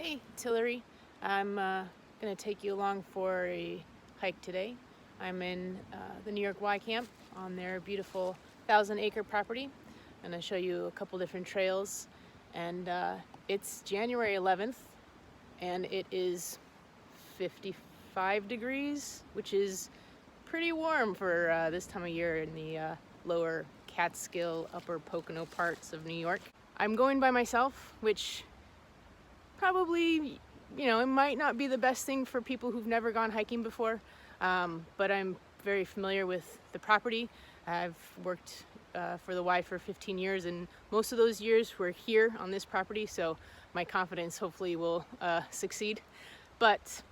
Hey, it's Hillary. I'm going to take you along for a hike today. I'm in the New York Y Camp on their beautiful 1,000-acre property. I'm going to show you a couple different trails. And it's January 11th, and it is 55 degrees, which is pretty warm for this time of year in the lower Catskill, upper Pocono parts of New York. I'm going by myself, which probably, it might not be the best thing for people who've never gone hiking before, but I'm very familiar with the property. I've worked for the Y for 15 years, and most of those years were here on this property, so my confidence hopefully will succeed. But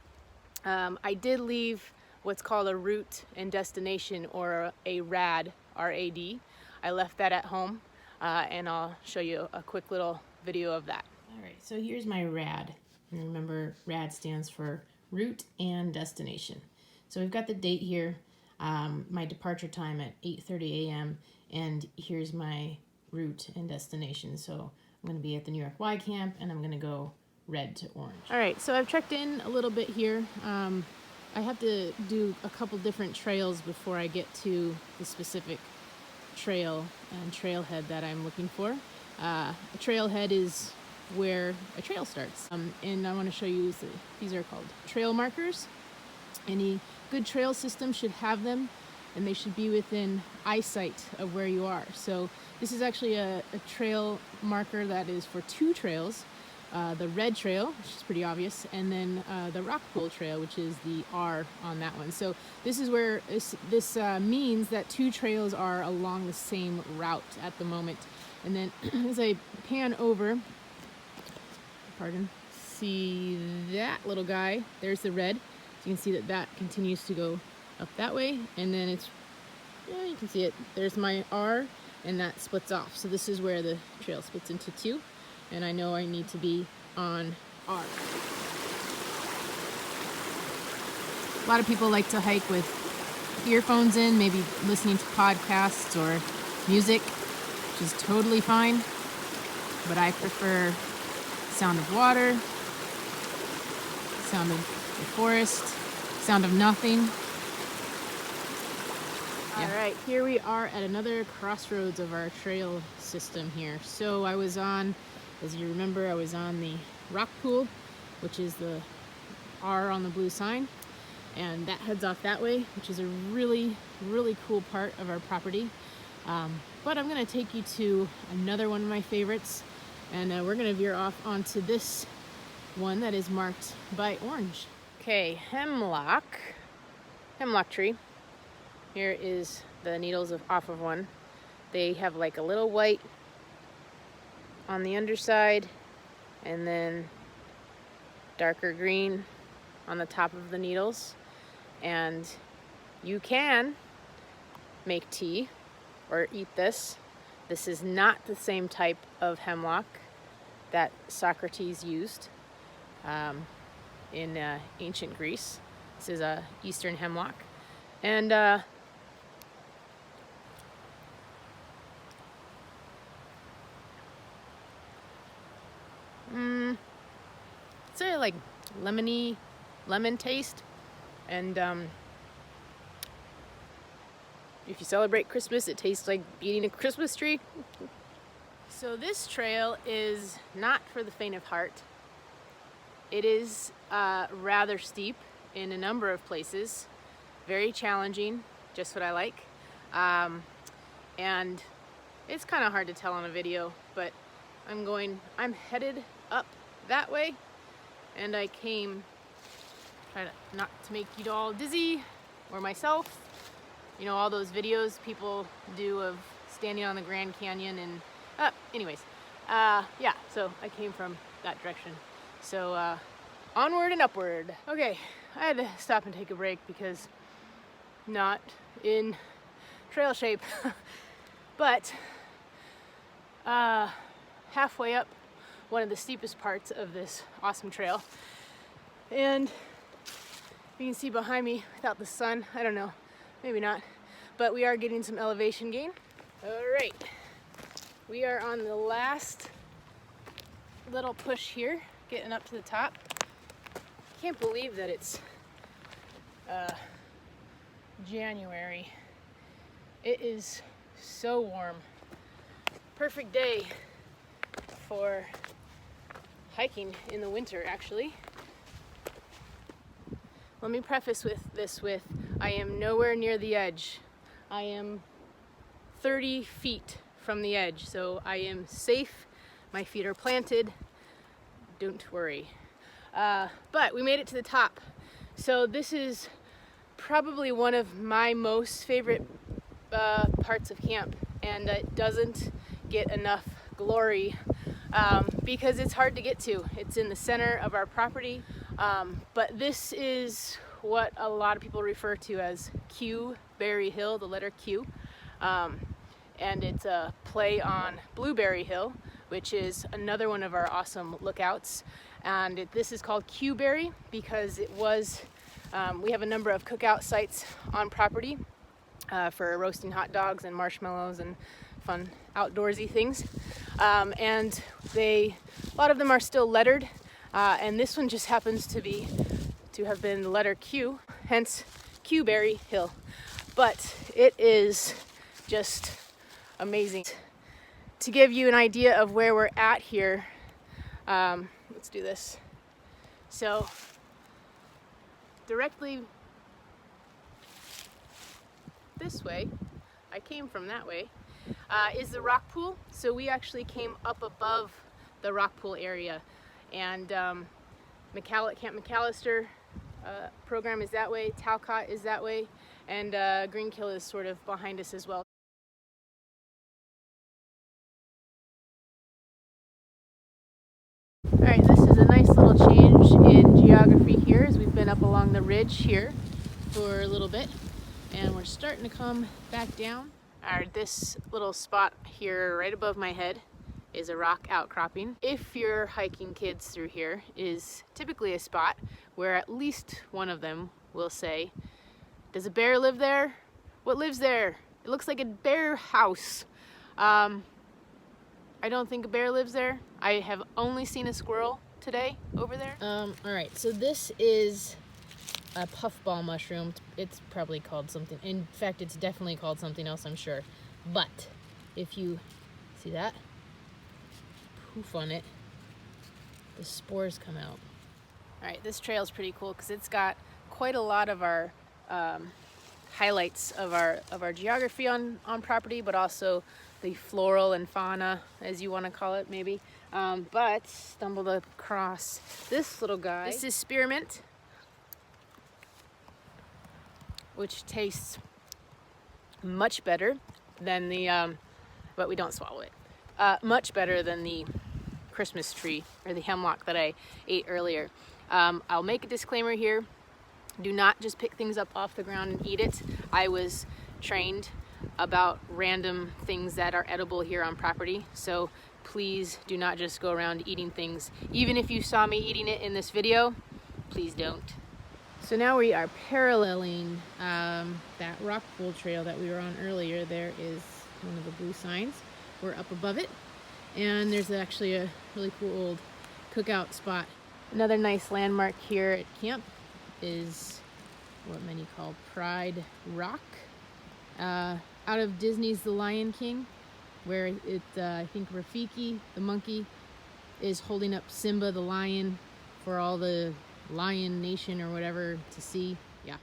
I did leave what's called a route and destination, or a RAD, R-A-D. I left that at home, and I'll show you a quick little video of that. All right, so here's my RAD. And remember, RAD stands for route and destination. So we've got the date here, my departure time at 8:30 a.m. And here's my route and destination. So I'm going to be at the New York Y Camp, and I'm going to go red to orange. All right, so I've checked in a little bit here. I have to do a couple different trails before I get to the specific trail and trailhead that I'm looking for. A trailhead is where a trail starts. And I want to show you, these are called trail markers. Any good trail system should have them, and they should be within eyesight of where you are. So this is actually a trail marker that is for two trails. The red trail, which is pretty obvious, and then the rock pool trail, which is the R on that one. So this is where this means that two trails are along the same route at the moment. And then as I pan over, see that little guy, there's the red. So you can see that continues to go up that way, and then you can see it, there's my R, and that splits off. So this is where the trail splits into two, and I know I need to be on R. A lot of people like to hike with earphones in, maybe listening to podcasts or music, which is totally fine, but I prefer sound of water, sound of the forest, sound of nothing. All right, here we are at another crossroads of our trail system here. So I was on, as you remember, I was on the rock pool, which is the R on the blue sign, and that heads off that way, which is a really, really cool part of our property. But I'm gonna take you to another one of my favorites, and we're gonna veer off onto this one that is marked by orange. Okay, hemlock tree. Here is the needles off of one. They have like a little white on the underside, and then darker green on the top of the needles. And you can make tea or eat this. This is not the same type of hemlock that Socrates used in ancient Greece. This is a eastern hemlock. And it's a like lemon taste. And if you celebrate Christmas, it tastes like eating a Christmas tree. So this trail is not for the faint of heart. It is rather steep in a number of places, very challenging, just what I like. And it's kind of hard to tell on a video, but I'm headed up that way, and I came, try not to make you all dizzy or myself. You know, all those videos people do of standing on the Grand Canyon and, yeah, so I came from that direction. So onward and upward. Okay, I had to stop and take a break because not in trail shape. But halfway up one of the steepest parts of this awesome trail. And you can see behind me without the sun, I don't know, maybe not, but we are getting some elevation gain. All right, we are on the last little push here, getting up to the top. Can't believe that it's January. It is so warm. Perfect day for hiking in the winter, actually. Let me preface this with I am nowhere near the edge. I am 30 feet from the edge, so I am safe. My feet are planted. Don't worry. But we made it to the top. So this is probably one of my most favorite parts of camp, and it doesn't get enough glory because it's hard to get to. It's in the center of our property, but this is what a lot of people refer to as Q Berry Hill, the letter Q, and it's a play on Blueberry Hill, which is another one of our awesome lookouts. And this is called Q Berry because it was, we have a number of cookout sites on property for roasting hot dogs and marshmallows and fun outdoorsy things. And a lot of them are still lettered, and this one just happens to have been the letter Q, hence Q Berry Hill. But it is just amazing. To give you an idea of where we're at here, let's do this. So directly this way, I came from that way, is the rock pool. So we actually came up above the rock pool area, and Camp McAllister program is that way, Talcott is that way, and Greenkill is sort of behind us as well. Alright, this is a nice little change in geography here as we've been up along the ridge here for a little bit, and we're starting to come back down. This little spot here right above my head is a rock outcropping. If you're hiking kids through here, is typically a spot where at least one of them will say, "Does a bear live there? What lives there? It looks like a bear house." I don't think a bear lives there. I have only seen a squirrel today over there. Alright, so this is a puffball mushroom. It's probably called something. In fact, it's definitely called something else, I'm sure. But if you see that, poof on it, the spores come out. Alright, this trail is pretty cool because it's got quite a lot of our highlights of our geography on property, but also the floral and fauna, as you want to call it, maybe. But stumbled across this little guy. This is spearmint, which tastes much better than the, but we don't swallow it, much better than the Christmas tree or the hemlock that I ate earlier. I'll make a disclaimer here. Do not just pick things up off the ground and eat it. I was trained about random things that are edible here on property, so please do not just go around eating things. Even if you saw me eating it in this video, please don't. So now we are paralleling that rock pool trail that we were on earlier. There is one of the blue signs. We're up above it, and there's actually a really cool old cookout spot. Another nice landmark here at camp is what many call Pride Rock, out of Disney's The Lion King, where I think Rafiki, the monkey, is holding up Simba the lion for all the lion nation or whatever to see. Yeah.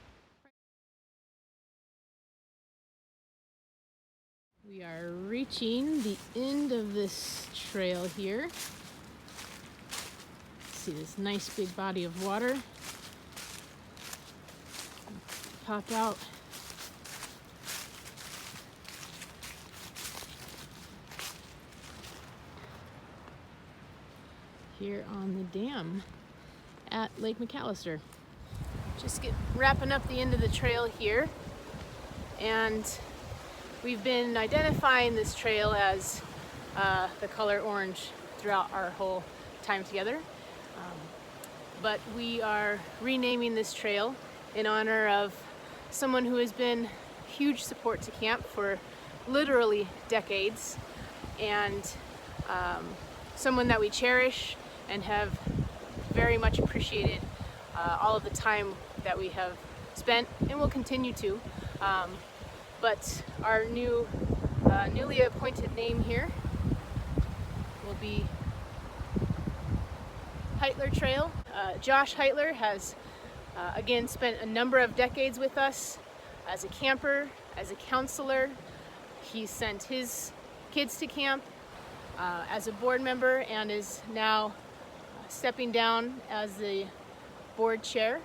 We are reaching the end of this trail here. See this nice big body of water pop out. Here on the dam at Lake McAllister. Just wrapping up the end of the trail here, and we've been identifying this trail as the color orange throughout our whole time together, but we are renaming this trail in honor of someone who has been huge support to camp for literally decades, and someone that we cherish and have very much appreciated all of the time that we have spent and will continue to. But our newly appointed name here will be Heitler Trail. Josh Heitler has again spent a number of decades with us as a camper, as a counselor. He sent his kids to camp as a board member and is now stepping down as the board chair.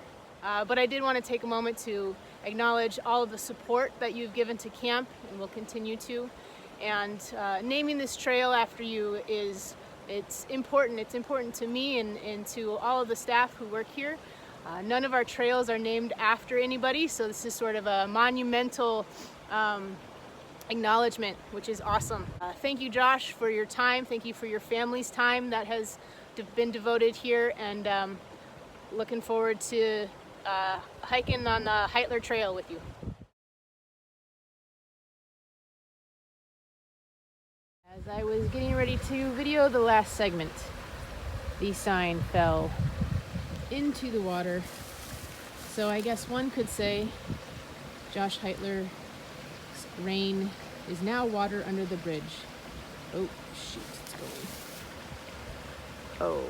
But I did want to take a moment to acknowledge all of the support that you've given to camp and will continue to. And naming this trail after you it's important. It's important to me and to all of the staff who work here. None of our trails are named after anybody, so this is sort of a monumental acknowledgement, which is awesome. Thank you, Josh, for your time. Thank you for your family's time that has been devoted here, and looking forward to hiking on the Heitler Trail with you. As I was getting ready to video the last segment, the sign fell into the water. So I guess one could say Josh Heitler's reign is now water under the bridge. Oh shoot, it's going. Oh.